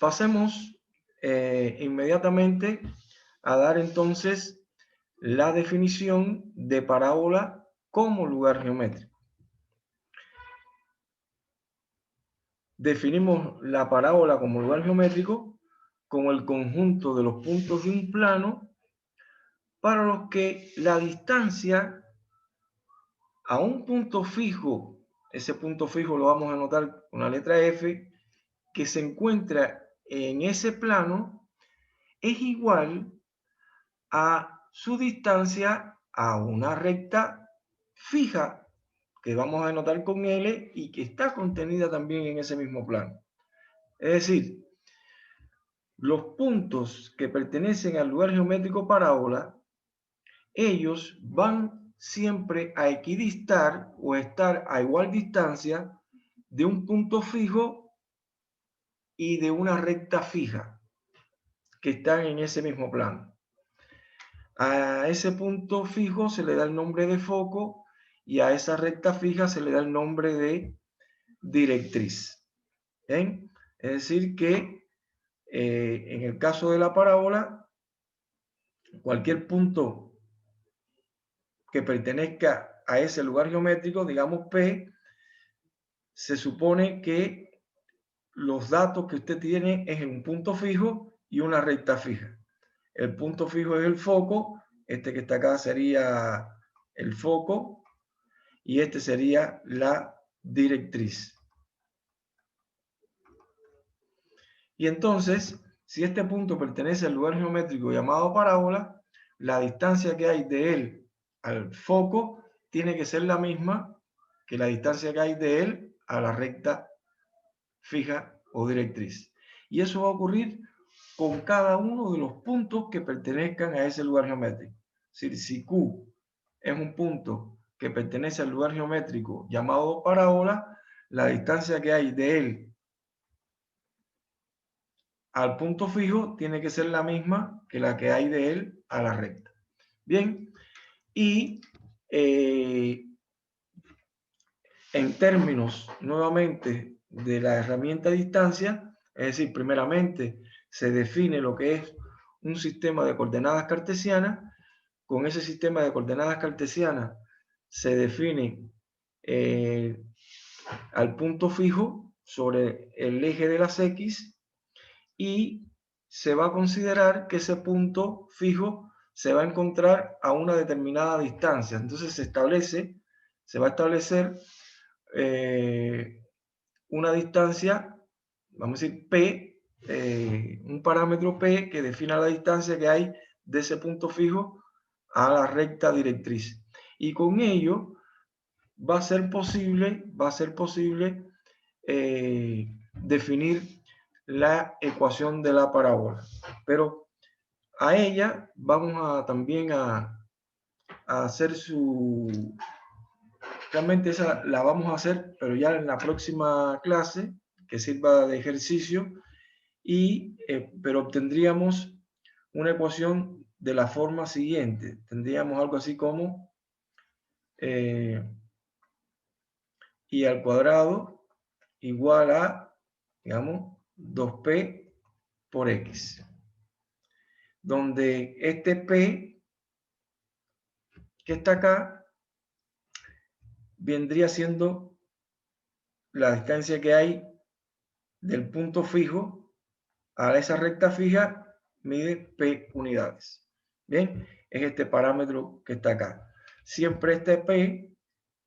pasemos inmediatamente a dar entonces la definición de parábola como lugar geométrico. Definimos la parábola como lugar geométrico como el conjunto de los puntos de un plano para los que la distancia a un punto fijo, ese punto fijo lo vamos a anotar con la letra F, que se encuentra en ese plano, es igual a su distancia a una recta fija, que vamos a anotar con L y que está contenida también en ese mismo plano. Es decir, los puntos que pertenecen al lugar geométrico parábola, ellos van siempre a equidistar o estar a igual distancia de un punto fijo y de una recta fija que están en ese mismo plano. A ese punto fijo se le da el nombre de foco y a esa recta fija se le da el nombre de directriz. ¿Bien? Es decir que en el caso de la parábola, cualquier punto que pertenezca a ese lugar geométrico, digamos P, se supone que los datos que usted tiene es en un punto fijo y una recta fija. El punto fijo es el foco, este que está acá sería el foco y este sería la directriz. Y entonces, si este punto pertenece al lugar geométrico llamado parábola, la distancia que hay de él al foco tiene que ser la misma que la distancia que hay de él a la recta fija o directriz. Y eso va a ocurrir con cada uno de los puntos que pertenezcan a ese lugar geométrico. Es decir, si Q es un punto que pertenece al lugar geométrico llamado parábola, la distancia que hay de él al punto fijo tiene que ser la misma que la que hay de él a la recta. Bien, y en términos nuevamente de la herramienta distancia, es decir, primeramente se define lo que es un sistema de coordenadas cartesianas. Con ese sistema de coordenadas cartesianas se define al punto fijo sobre el eje de las X y se va a considerar que ese punto fijo se va a encontrar a una determinada distancia. Entonces se va a establecer una distancia, vamos a decir P, un parámetro P que defina la distancia que hay de ese punto fijo a la recta directriz. Y con ello va a ser posible definir la ecuación de la parábola. Pero a ella vamos a también a hacer realmente esa la vamos a hacer, pero ya en la próxima clase, que sirva de ejercicio, pero obtendríamos una ecuación de la forma siguiente. Tendríamos algo así como y al cuadrado igual a, digamos, 2p por x, donde este p que está acá vendría siendo la distancia que hay del punto fijo a esa recta fija, mide p unidades. Bien, es este parámetro que está acá. Siempre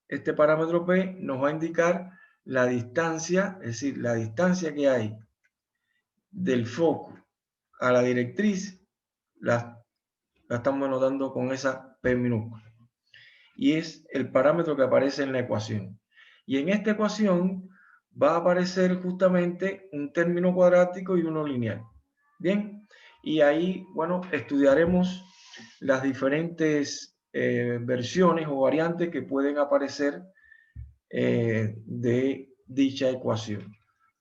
este parámetro p nos va a indicar la distancia, es decir, la distancia que hay del foco a la directriz, la estamos anotando con esa p minúscula. Y es el parámetro que aparece en la ecuación. Y en esta ecuación va a aparecer justamente un término cuadrático y uno lineal. Bien, y ahí, bueno, estudiaremos las diferentes versiones o variantes que pueden aparecer de dicha ecuación.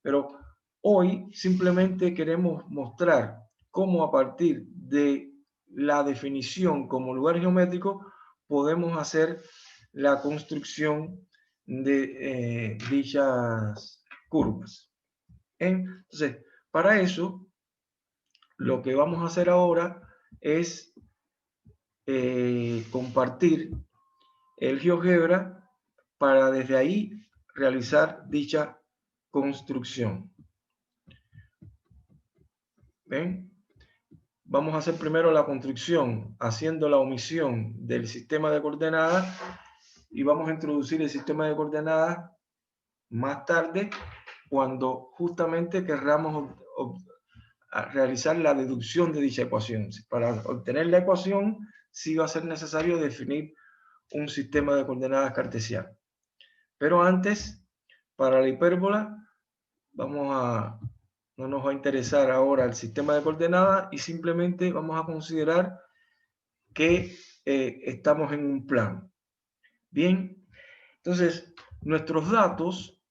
Pero hoy simplemente queremos mostrar cómo a partir de la definición como lugar geométrico podemos hacer la construcción de dichas curvas. Entonces, Para eso, lo que vamos a hacer ahora es compartir el GeoGebra para desde ahí realizar dicha construcción. ¿Ven? Vamos a hacer primero la construcción haciendo la omisión del sistema de coordenadas y vamos a introducir el sistema de coordenadas más tarde cuando justamente querramos realizar la deducción de dicha ecuación. Para obtener la ecuación sí va a ser necesario definir un sistema de coordenadas cartesiano. Pero antes, para la hipérbola, no nos va a interesar ahora el sistema de coordenadas y simplemente vamos a considerar que estamos en un plano. Bien, entonces nuestros datos,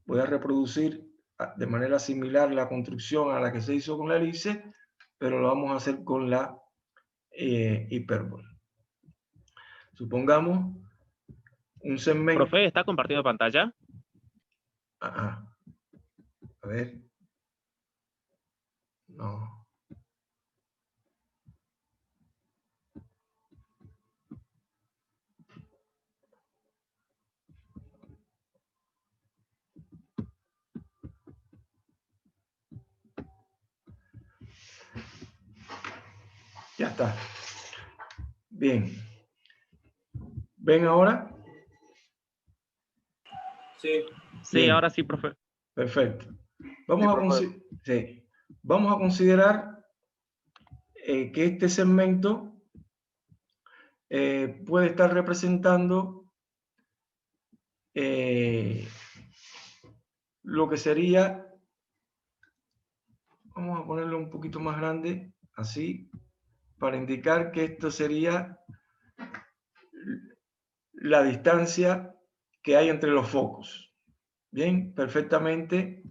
voy a reproducir de manera similar la construcción a la que se hizo con la elipse, pero lo vamos a hacer con la hipérbola. Supongamos un segmento. Profe, ¿está compartiendo pantalla? A ver. No. Ya está. Bien. ¿Ven ahora? Sí. Sí, Bien. ahora sí, profe. Perfecto. Vamos a considerar que este segmento puede estar representando lo que sería, vamos a ponerlo un poquito más grande, así, para indicar que esto sería la distancia que hay entre los focos. Bien, perfectamente.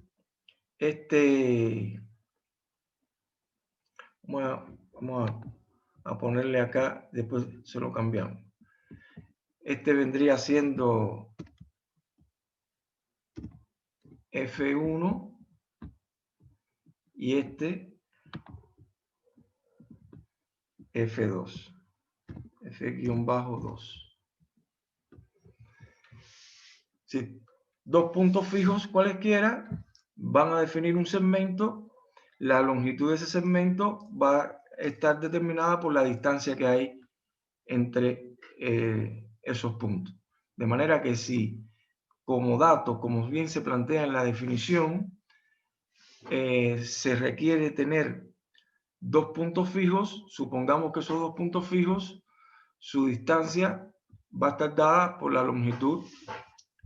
Vamos a ponerle acá, después se lo cambiamos. Este vendría siendo F1 y este F2. F-2. Sí, dos puntos fijos cualesquiera van a definir un segmento. La longitud de ese segmento va a estar determinada por la distancia que hay entre esos puntos. De manera que si como dato, como bien se plantea en la definición, se requiere tener dos puntos fijos, supongamos que esos dos puntos fijos, su distancia va a estar dada por la longitud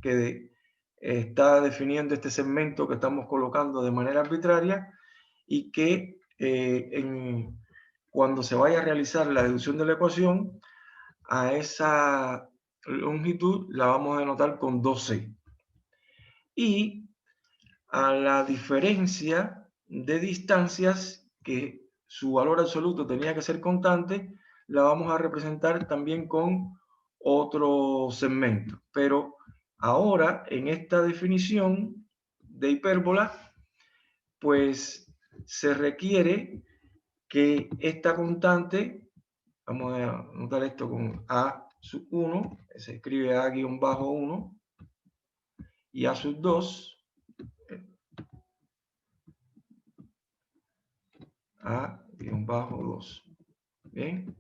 que está definiendo este segmento que estamos colocando de manera arbitraria y que cuando se vaya a realizar la deducción de la ecuación, a esa longitud la vamos a denotar con 2c. Y a la diferencia de distancias, que su valor absoluto tenía que ser constante, la vamos a representar también con otro segmento. Pero ahora, en esta definición de hipérbola, pues se requiere que esta constante, vamos a anotar esto con A sub 1, se escribe A-1, y A sub 2, A-2. Bien,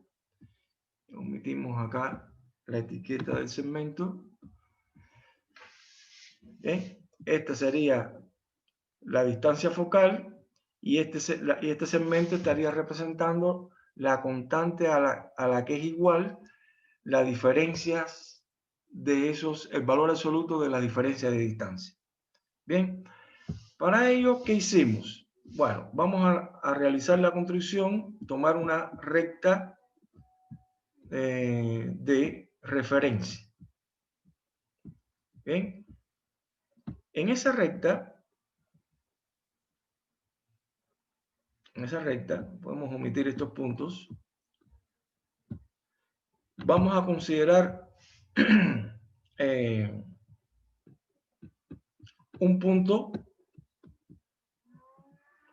omitimos acá la etiqueta del segmento. Bien, esta sería la distancia focal y este segmento estaría representando la constante a la que es igual la diferencia de el valor absoluto de la diferencia de distancia. Bien, para ello, ¿qué hicimos? Bueno, vamos a realizar la construcción, tomar una recta de referencia. Bien, en esa recta, podemos omitir estos puntos. Vamos a considerar un punto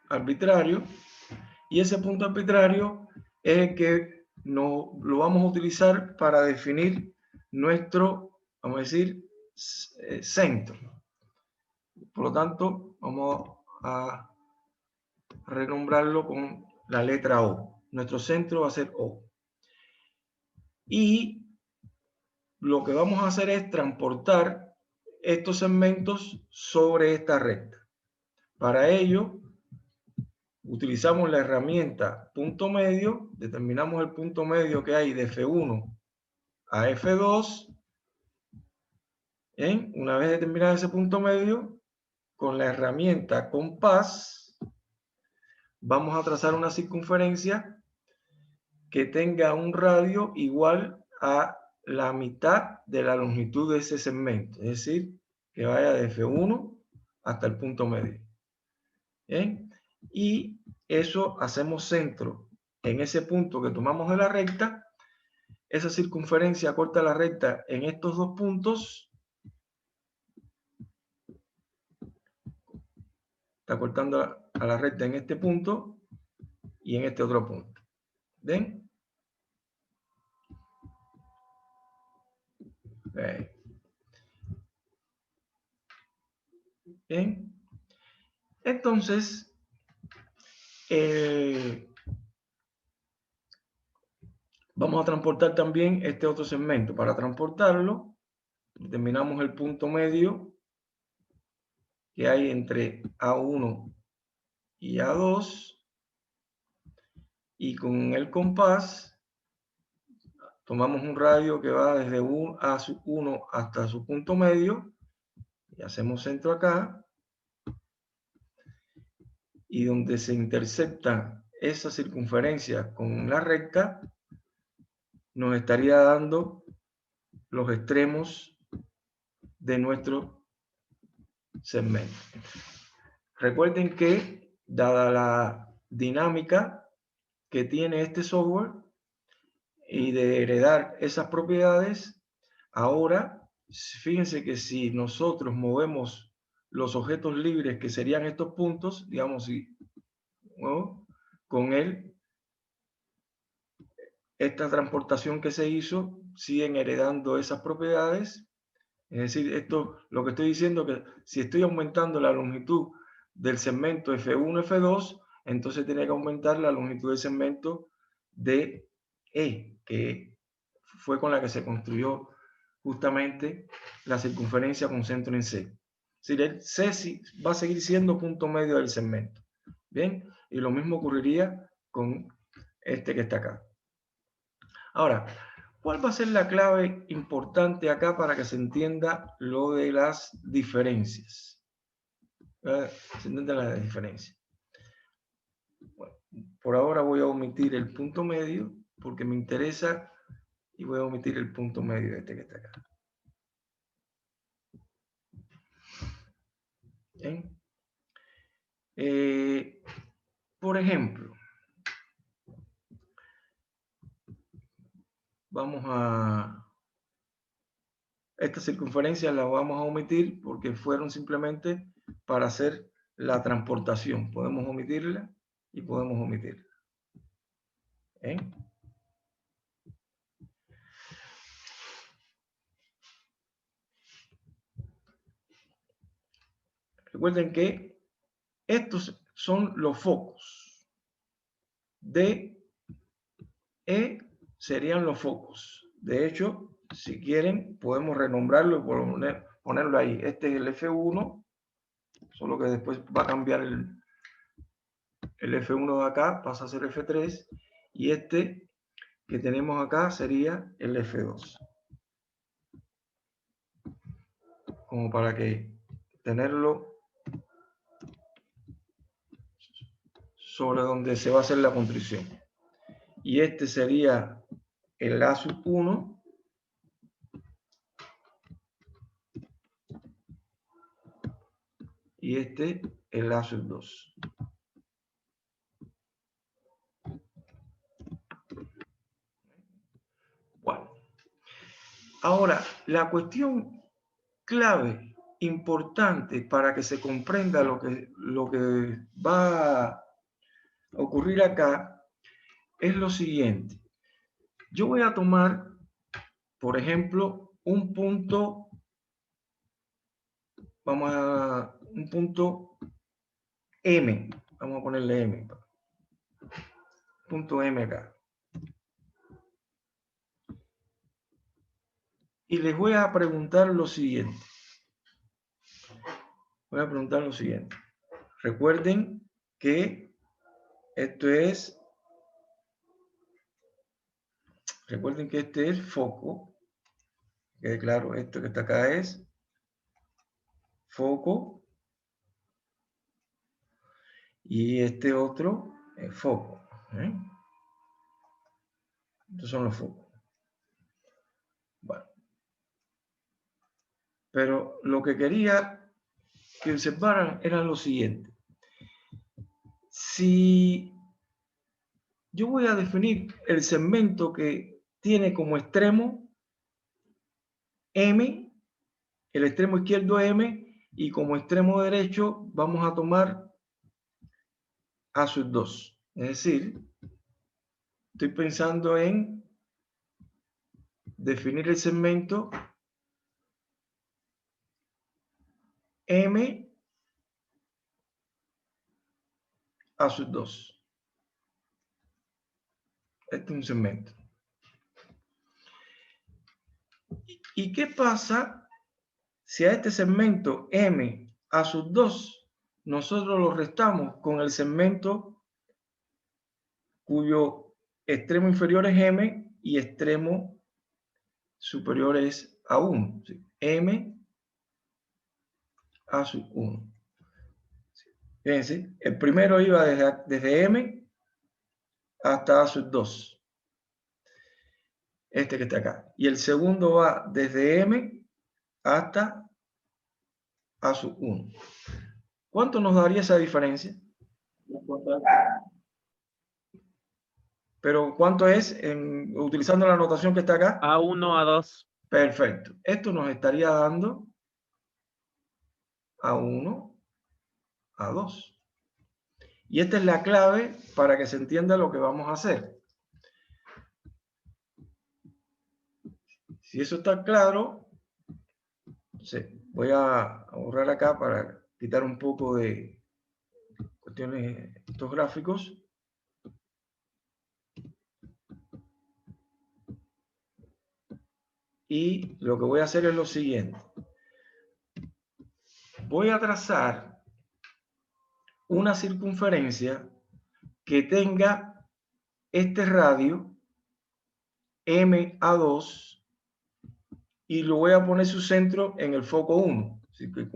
arbitrario, y ese punto arbitrario es el que lo vamos a utilizar para definir nuestro, vamos a decir, centro. Por lo tanto, vamos a renombrarlo con la letra O. Nuestro centro va a ser O. Y lo que vamos a hacer es transportar estos segmentos sobre esta recta. Para ello, utilizamos la herramienta punto medio, determinamos el punto medio que hay de F1 a F2. Una vez determinado ese punto medio, con la herramienta compás, vamos a trazar una circunferencia que tenga un radio igual a la mitad de la longitud de ese segmento, es decir, que vaya de F1 hasta el punto medio. ¿Bien? Y eso hacemos centro en ese punto que tomamos de la recta. Esa circunferencia corta la recta en estos dos puntos. Está cortando a la recta en este punto y en este otro punto. ¿Ven? Bien. Entonces, vamos a transportar también este otro segmento. Para transportarlo, determinamos el punto medio que hay entre A1 y A2, y con el compás tomamos un radio que va desde A1 hasta su punto medio y hacemos centro acá, y donde se intersecta esa circunferencia con la recta nos estaría dando los extremos de nuestro segmento. Recuerden que, dada la dinámica que tiene este software y de heredar esas propiedades, ahora fíjense que si nosotros movemos los objetos libres, que serían estos puntos, digamos, ¿no? Con esta transportación que se hizo, siguen heredando esas propiedades. Es decir, esto, lo que estoy diciendo, que si estoy aumentando la longitud del segmento F1, F2, entonces tiene que aumentar la longitud del segmento de E, que fue con la que se construyó justamente la circunferencia con centro en C. Es decir, el C va a seguir siendo punto medio del segmento. Bien, y lo mismo ocurriría con este que está acá. Ahora, ¿cuál va a ser la clave importante acá para que se entienda lo de las diferencias? Se entiende la diferencia. Bueno, por ahora voy a omitir el punto medio porque me interesa, y voy a omitir el punto medio de este que está acá. ¿Bien? Por ejemplo, vamos a... Estas circunferencias las vamos a omitir porque fueron simplemente para hacer la transportación. Podemos omitirla y podemos omitirla. Recuerden que estos son los focos. D, E serían los focos. De hecho, si quieren, podemos renombrarlo y ponerlo ahí. Este es el F1, solo que después va a cambiar el F1 de acá, pasa a ser F3, y este que tenemos acá sería el F2. Como para que tenerlo sobre donde se va a hacer la construcción. Y este sería el A1, y este el A2. Bueno, ahora la cuestión clave importante para que se comprenda lo que va a ocurrir acá es lo siguiente. Yo voy a tomar, por ejemplo, un punto, un punto M, vamos a ponerle M, punto M acá. Y les voy a preguntar lo siguiente. Recuerden que este es foco. Quede claro, esto que está acá es foco. Y este otro es foco. Estos son los focos. Bueno. Pero lo que quería que observaran era lo siguiente. Si yo voy a definir el segmento que tiene como extremo M, el extremo izquierdo M, y como extremo derecho vamos a tomar A sub 2. Es decir, estoy pensando en definir el segmento M A sub 2. Este es un segmento. ¿Y qué pasa si a este segmento M A sub 2 nosotros lo restamos con el segmento cuyo extremo inferior es M y extremo superior es A1? ¿Sí? M A sub 1. Fíjense, el primero iba desde M hasta A sub 2. Este que está acá. Y el segundo va desde M hasta A sub 1. ¿Cuánto nos daría esa diferencia? Pero ¿cuánto es utilizando la notación que está acá? A1, A2. Perfecto. Esto nos estaría dando A1, A2. Y esta es la clave para que se entienda lo que vamos a hacer. Si eso está claro, voy a borrar acá para quitar un poco de cuestiones, estos gráficos. Y lo que voy a hacer es lo siguiente. Voy a trazar una circunferencia que tenga este radio MA2 y lo voy a poner su centro en el foco 1. Así que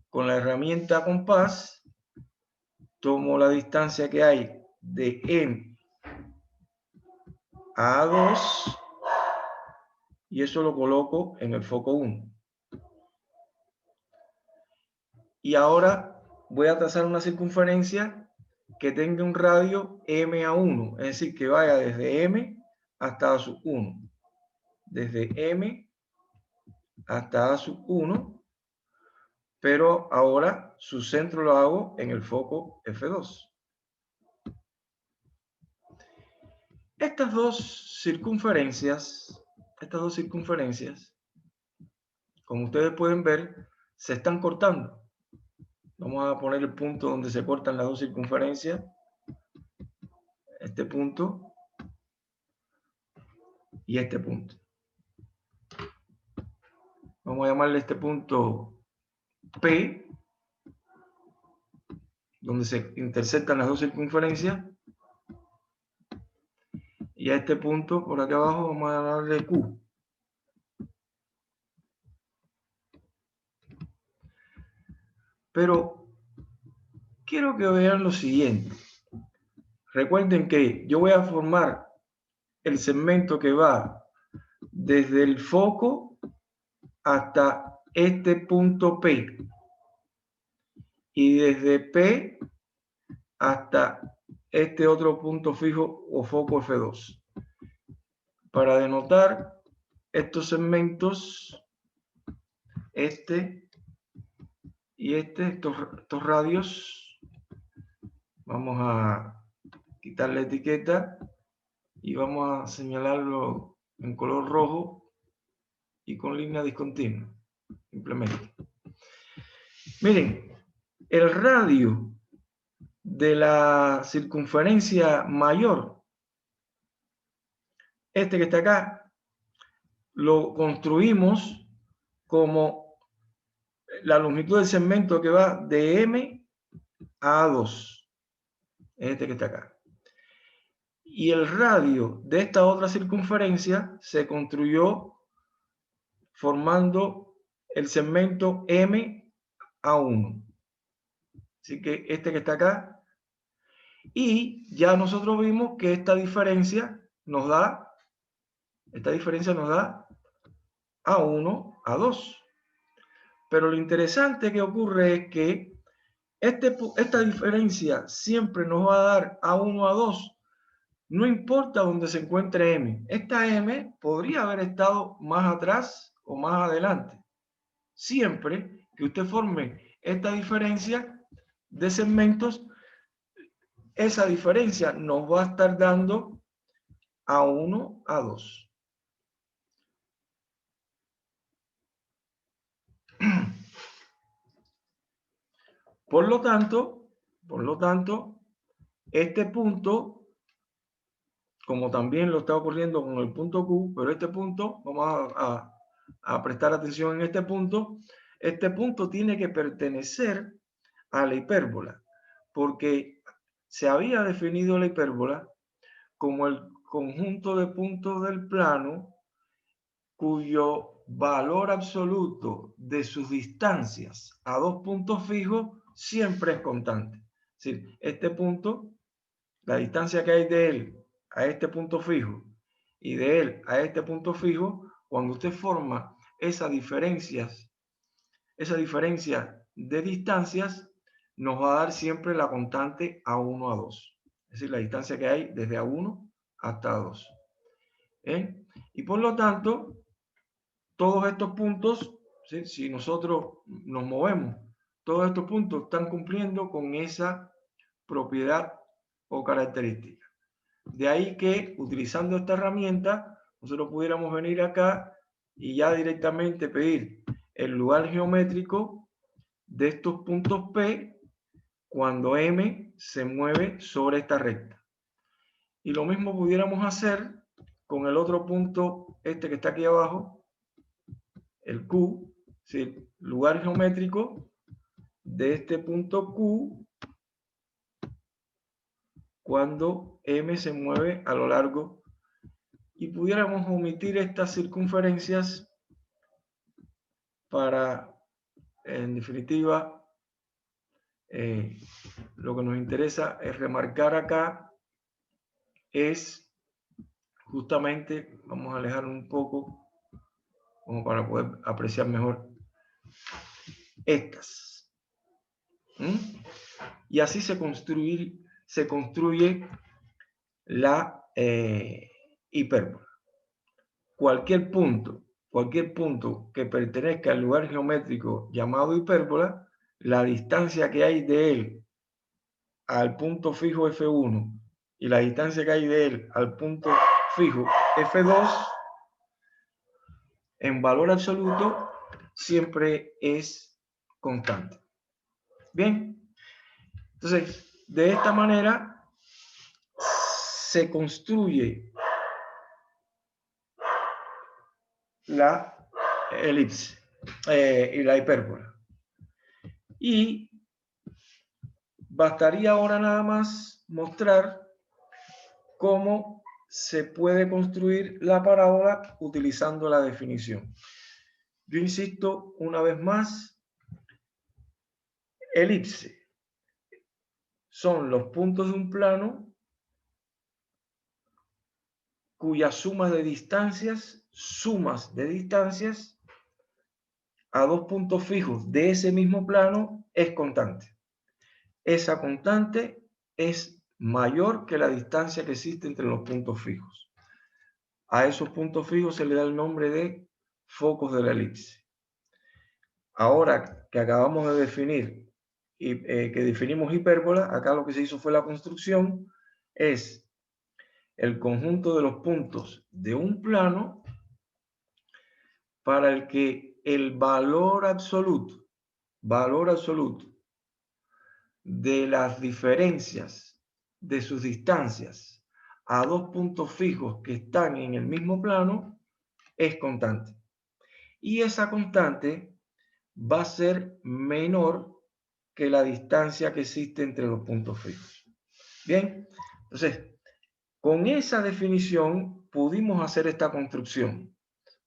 con la herramienta compás tomo la distancia que hay de M a A2 y eso lo coloco en el foco 1. Y ahora voy a trazar una circunferencia que tenga un radio M a 1, es decir, que vaya desde M hasta A sub 1. Desde M hasta A sub 1, pero ahora su centro lo hago en el foco F2. Estas dos circunferencias, como ustedes pueden ver, se están cortando. Vamos a poner el punto donde se cortan las dos circunferencias. Este punto y este punto. Vamos a llamarle este punto P, donde se intersectan las dos circunferencias. Y a este punto, por aquí abajo, vamos a darle Q. Pero quiero que vean lo siguiente. Recuerden que yo voy a formar el segmento que va desde el foco hasta este punto P. Y desde P hasta este otro punto fijo o foco F2. Para denotar estos segmentos, este y estos radios, vamos a quitar la etiqueta y vamos a señalarlo en color rojo y con línea discontinua, simplemente. Miren, el radio de la circunferencia mayor, este que está acá, lo construimos como la longitud del segmento que va de M a A2, este que está acá. Y el radio de esta otra circunferencia se construyó formando el segmento M a 1. Así que este que está acá. Y ya nosotros vimos que esta diferencia nos da A1, A2. Pero lo interesante que ocurre es que esta diferencia siempre nos va a dar A1, A2. No importa dónde se encuentre M. Esta M podría haber estado más atrás o más adelante. Siempre que usted forme esta diferencia de segmentos, esa diferencia nos va a estar dando A1, A2. Por lo tanto, este punto, como también lo está ocurriendo con el punto Q, pero este punto, vamos a prestar atención en este punto tiene que pertenecer a la hipérbola, porque se había definido la hipérbola como el conjunto de puntos del plano cuyo valor absoluto de sus distancias a dos puntos fijos siempre es constante. Es decir, este punto, la distancia que hay de él a este punto fijo y de él a este punto fijo, cuando usted forma esa diferencia de distancias, nos va a dar siempre la constante A1, A2. Es decir, la distancia que hay desde A1 hasta A2. Y por lo tanto, todos estos puntos, ¿sí? Si nosotros nos movemos, todos estos puntos están cumpliendo con esa propiedad o característica. De ahí que, utilizando esta herramienta, nosotros pudiéramos venir acá y ya directamente pedir el lugar geométrico de estos puntos P cuando M se mueve sobre esta recta. Y lo mismo pudiéramos hacer con el otro punto, este que está aquí abajo, el Q, ¿sí? Lugar geométrico de este punto Q cuando M se mueve a lo largo, y pudiéramos omitir estas circunferencias para, en definitiva, lo que nos interesa es remarcar acá es justamente, vamos a alejar un poco como para poder apreciar mejor estas. Y así se construye la hipérbola. Cualquier punto que pertenezca al lugar geométrico llamado hipérbola, la distancia que hay de él al punto fijo F1 y la distancia que hay de él al punto fijo F2, en valor absoluto, siempre es constante. Bien, entonces, de esta manera se construye la elipse y la hipérbola. Y bastaría ahora nada más mostrar cómo se puede construir la parábola utilizando la definición. Yo insisto una vez más, elipse son los puntos de un plano cuyas sumas de distancias a dos puntos fijos de ese mismo plano es constante. Esa constante es mayor que la distancia que existe entre los puntos fijos. A esos puntos fijos se le da el nombre de focos de la elipse. Ahora, que acabamos de definir, y que definimos hipérbola, acá lo que se hizo fue la construcción, es el conjunto de los puntos de un plano para el que el valor absoluto de las diferencias de sus distancias a dos puntos fijos que están en el mismo plano es constante. Y esa constante va a ser menor que la distancia que existe entre los puntos fijos. Bien, entonces, con esa definición pudimos hacer esta construcción.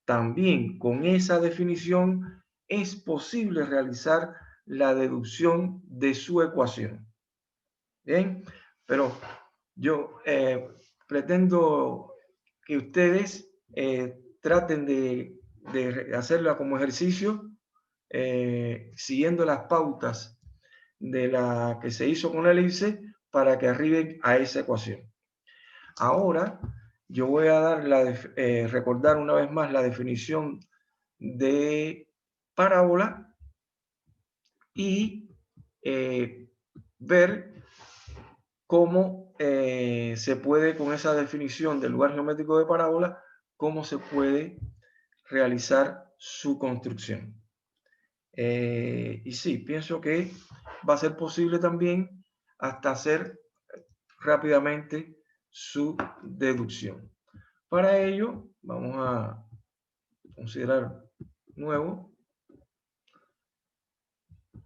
También con esa definición es posible realizar la deducción de su ecuación. Bien, pero yo pretendo que ustedes traten de hacerla como ejercicio, siguiendo las pautas de la que se hizo con la elipse para que arriben a esa ecuación. Ahora yo voy a dar recordar una vez más la definición de parábola y ver cómo se puede, con esa definición del lugar geométrico de parábola, cómo se puede realizar su construcción. Y sí, pienso que va a ser posible también hasta hacer rápidamente su deducción. Para ello, vamos a considerar nuevo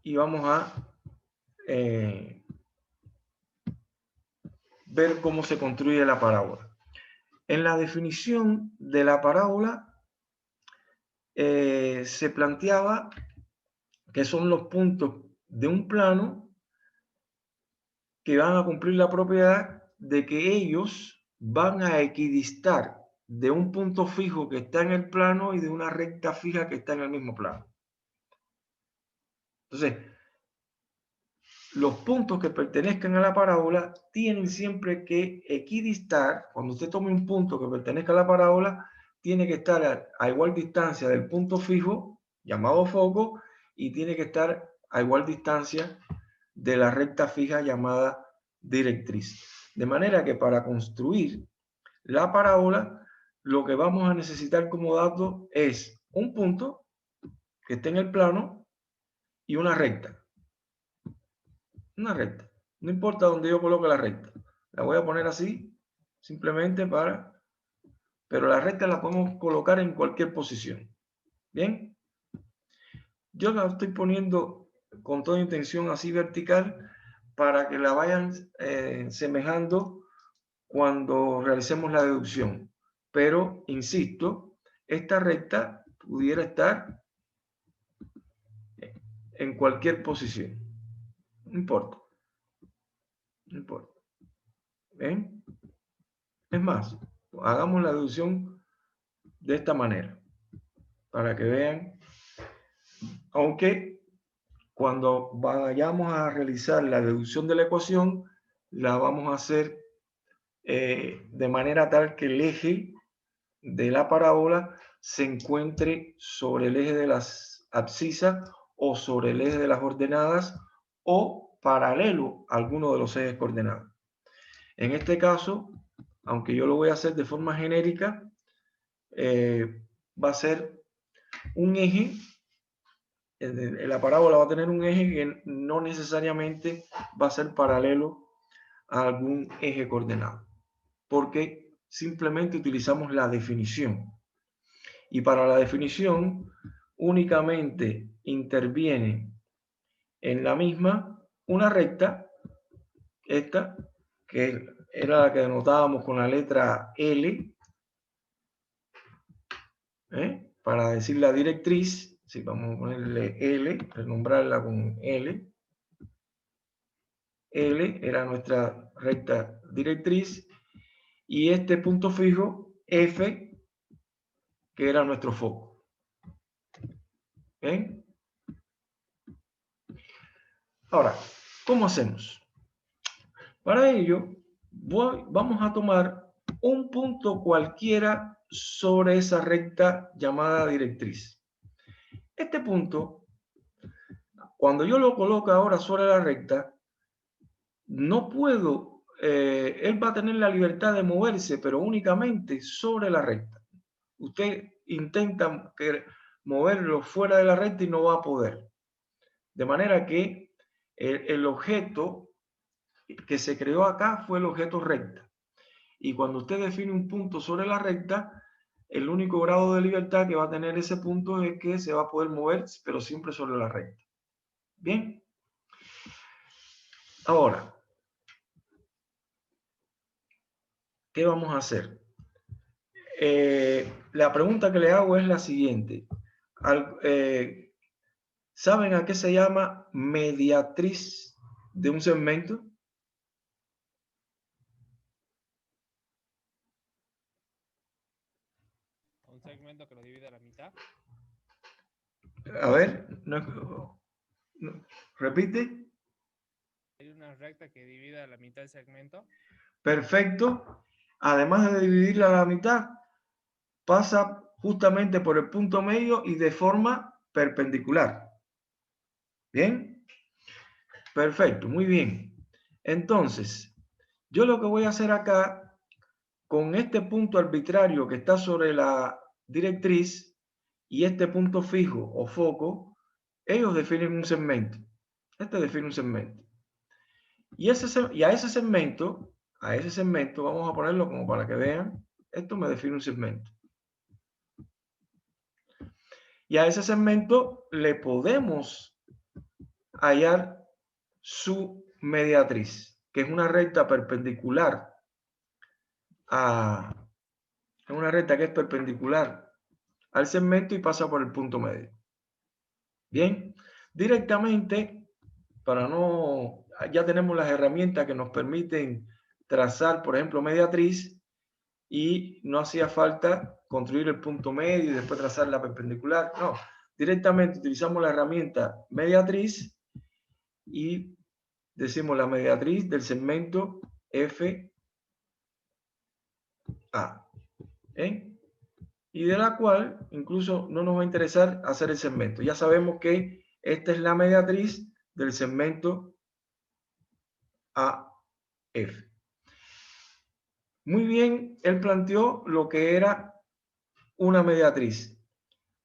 y vamos a ver cómo se construye la parábola. En la definición de la parábola se planteaba que son los puntos de un plano que van a cumplir la propiedad de que ellos van a equidistar de un punto fijo que está en el plano y de una recta fija que está en el mismo plano. Entonces, los puntos que pertenezcan a la parábola tienen siempre que equidistar. Cuando usted tome un punto que pertenezca a la parábola, tiene que estar a igual distancia del punto fijo, llamado foco, y tiene que estar a igual distancia de la recta fija llamada directriz. De manera que para construir la parábola, lo que vamos a necesitar como dato es un punto que esté en el plano y una recta. Una recta. No importa dónde yo coloque la recta. La voy a poner así, simplemente para... Pero la recta la podemos colocar en cualquier posición. ¿Bien? Yo la estoy poniendo con toda intención así vertical para que la vayan semejando cuando realicemos la deducción. Pero, insisto, esta recta pudiera estar en cualquier posición. No importa. No importa. ¿Ven? Es más, hagamos la deducción de esta manera, para que vean, aunque cuando vayamos a realizar la deducción de la ecuación, la vamos a hacer de manera tal que el eje de la parábola se encuentre sobre el eje de las abscisas o sobre el eje de las ordenadas o paralelo a alguno de los ejes coordenados. En este caso, aunque yo lo voy a hacer de forma genérica, va a ser un eje, la parábola va a tener un eje que no necesariamente va a ser paralelo a algún eje coordenado, porque simplemente utilizamos la definición. Y para la definición únicamente interviene en la misma una recta, esta, que era la que denotábamos con la letra L, para decir la directriz. Sí, vamos a ponerle L, renombrarla con L. L era nuestra recta directriz y este punto fijo F, que era nuestro foco. ¿Bien? Ahora, ¿cómo hacemos? Para ello, vamos a tomar un punto cualquiera sobre esa recta llamada directriz. Este punto Cuando yo lo coloco ahora sobre la recta, no puedo, él va a tener la libertad de moverse, pero únicamente sobre la recta. Usted intenta moverlo fuera de la recta y no va a poder. De manera que el objeto que se creó acá fue el objeto recta. Y cuando usted define un punto sobre la recta, el único grado de libertad que va a tener ese punto es que se va a poder mover, pero siempre sobre la recta. Bien. Ahora, ¿qué vamos a hacer? La pregunta que le hago es la siguiente. ¿Saben a qué se llama mediatriz de un segmento? Un segmento que lo divide a la mitad. A ver, repite. Hay una recta que divide a la mitad del segmento. Perfecto. Además de dividirla a la mitad, pasa justamente por el punto medio y de forma perpendicular. ¿Bien? Perfecto, muy bien. Entonces, yo lo que voy a hacer acá, con este punto arbitrario que está sobre la directriz y este punto fijo o foco, ellos definen un segmento. Este define un segmento. Y a ese segmento, vamos a ponerlo como para que vean, esto me define un segmento. Y a ese segmento le podemos hallar su mediatriz, que es una recta perpendicular es una recta que es perpendicular al segmento y pasa por el punto medio. Bien, directamente, ya tenemos las herramientas que nos permiten trazar, por ejemplo, mediatriz, y no hacía falta construir el punto medio y después trazar la perpendicular. No, directamente utilizamos la herramienta mediatriz y decimos la mediatriz del segmento FA. Y de la cual incluso no nos va a interesar hacer el segmento. Ya sabemos que esta es la mediatriz del segmento AF. Muy bien, él planteó lo que era una mediatriz.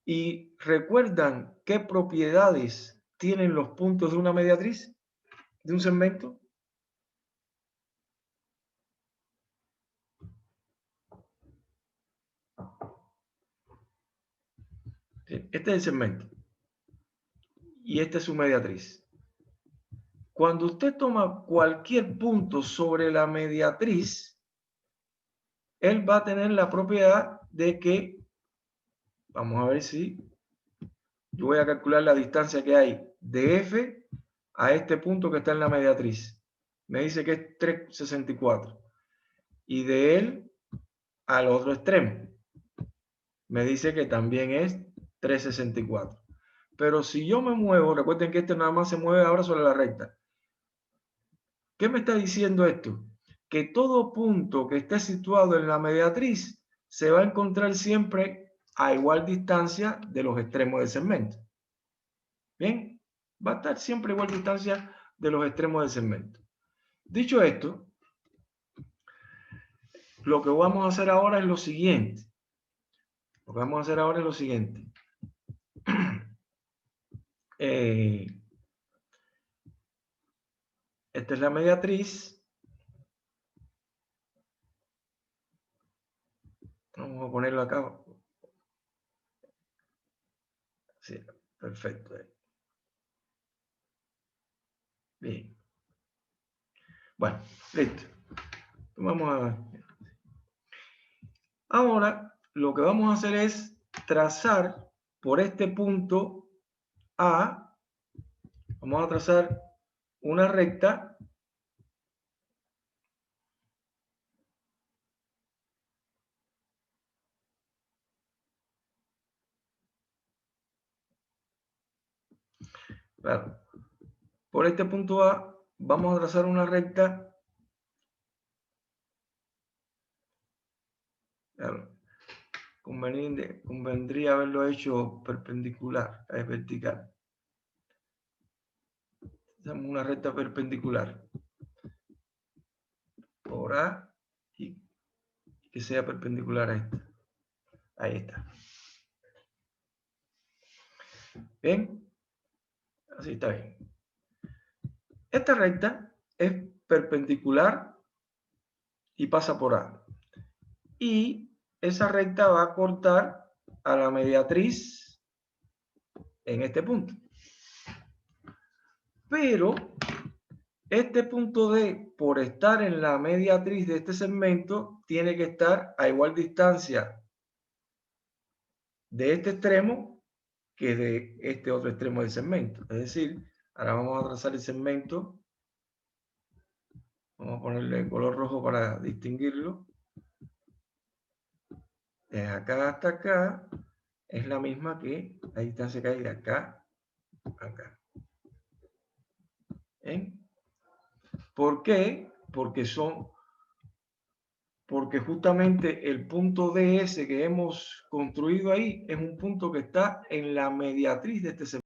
¿Y recuerdan qué propiedades tienen los puntos de una mediatriz, de un segmento? Este es el segmento y esta es su mediatriz. Cuando usted toma cualquier punto sobre la mediatriz, él va a tener la propiedad de que, vamos a ver si yo voy a calcular la distancia que hay de F a este punto que está en la mediatriz. Me dice que es 3,64. Y de él al otro extremo me dice que también es 3,64. Pero si yo me muevo, recuerden que este nada más se mueve ahora sobre la recta. ¿Qué me está diciendo esto? Que todo punto que esté situado en la mediatriz se va a encontrar siempre a igual distancia de los extremos del segmento. Bien, va a estar siempre a igual distancia de los extremos del segmento. Dicho esto, lo que vamos a hacer ahora es lo siguiente. Esta es la mediatriz. Vamos a ponerlo acá. Sí, perfecto. Bien. Bueno, listo. Vamos a... Ahora, lo que vamos a hacer es trazar por este punto A, vamos a trazar una recta claro, por este punto A vamos a trazar una recta, claro, convendría haberlo hecho perpendicular, es vertical. Hacemos una recta perpendicular por A y que sea perpendicular a esta. Ahí está. ¿Bien? Así está bien. Esta recta es perpendicular y pasa por A. Y esa recta va a cortar a la mediatriz en este punto. Pero este punto D, por estar en la mediatriz de este segmento, tiene que estar a igual distancia de este extremo que de este otro extremo del segmento. Es decir, ahora vamos a trazar el segmento. Vamos a ponerle color rojo para distinguirlo. Desde acá hasta acá es la misma que la distancia que hay de acá a acá. ¿Bien? ¿Por qué? Porque justamente el punto DS que hemos construido ahí es un punto que está en la mediatriz de este segmento.